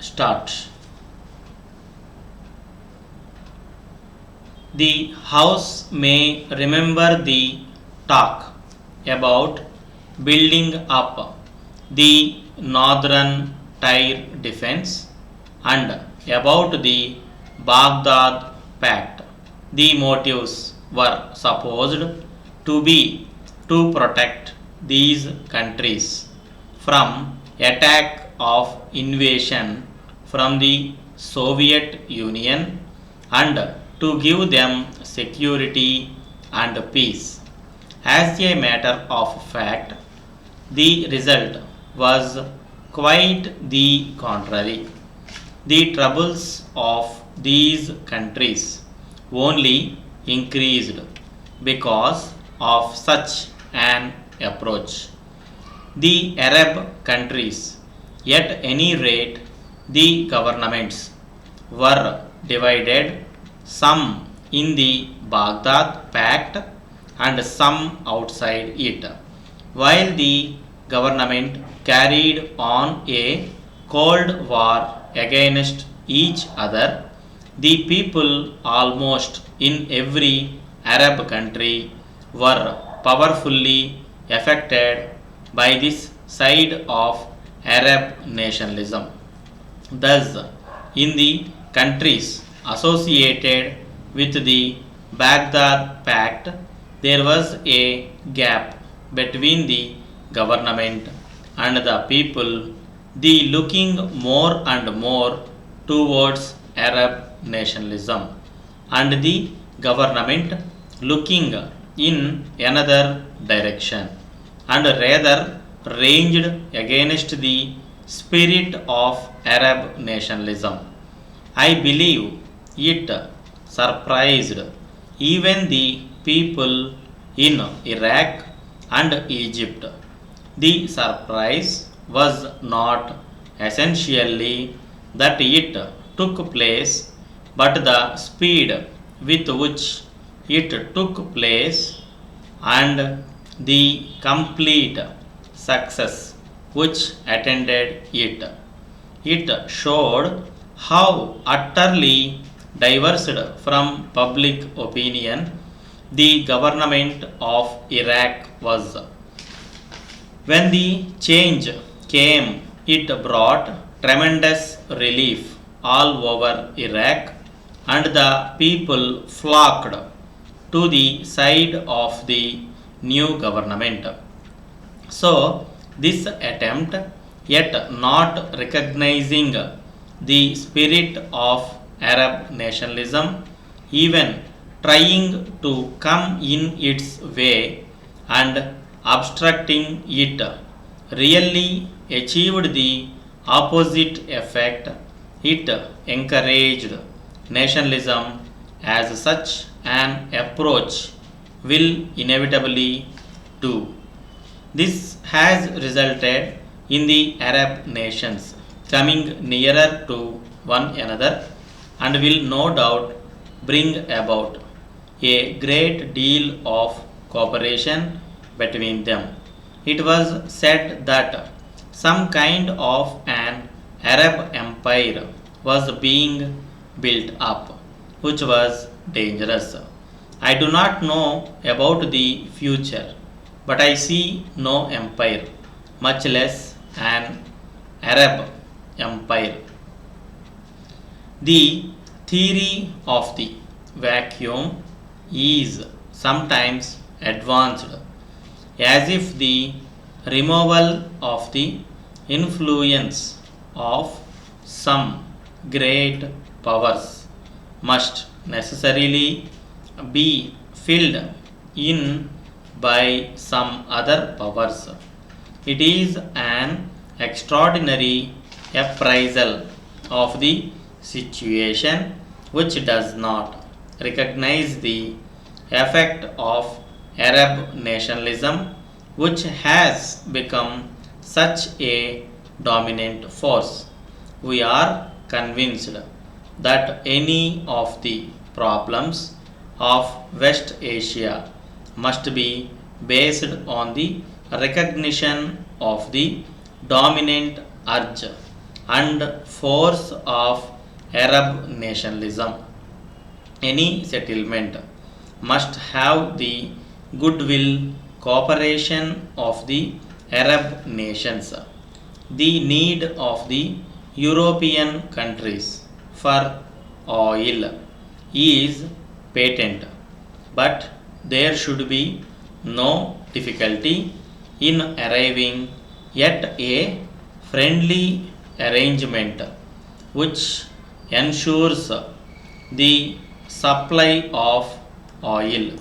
start. The house may remember the talk about building up the northern tier defense and about the Baghdad Pact. The motives were supposed to be to protect these countries from attack of invasion from the Soviet Union and to give them security and peace. As a matter of fact, the result was quite the contrary. The troubles of these countries only increased because of such an approach. The Arab countries, at any rate, the governments were divided, some in the Baghdad Pact and some outside it, while the government carried on a cold war against each other. The people almost in every Arab country were powerfully affected by this side of Arab nationalism. Thus, in the countries associated with the Baghdad Pact, there was a gap between the government and the people, the looking more and more towards Arab nationalism, and the government looking in another direction, and rather ranged against the spirit of Arab nationalism. I believe it surprised even the people in Iraq and Egypt. The surprise was not essentially that it took place, but the speed with which it took place and the complete success which attended it. It showed how utterly diverged from public opinion the government of Iraq was. When the change came, it brought tremendous relief all over Iraq, and the people flocked to the side of the new government. So, this attempt at not recognizing the spirit of Arab nationalism, even trying to come in its way and obstructing it, really achieved the opposite effect. It encouraged nationalism as such an approach will inevitably do. This has resulted in the Arab nations coming nearer to one another and will no doubt bring about a great deal of cooperation between them. It was said that some kind of an Arab empire was being built up, which was dangerous. I do not know about the future, but I see no empire, much less an Arab empire. The theory of the vacuum is sometimes advanced as if the removal of the influence of some great powers must necessarily be filled in by some other powers. It is an extraordinary appraisal of the situation which does not recognize the effect of Arab nationalism, which has become such a dominant force. We are convinced that any of the problems of West Asia must be based on the recognition of the dominant urge and force of Arab nationalism. Any settlement must have the goodwill cooperation of the Arab nations. The need of the European countries for oil is patent, but there should be no difficulty in arriving at a friendly arrangement which ensures the supply of oil.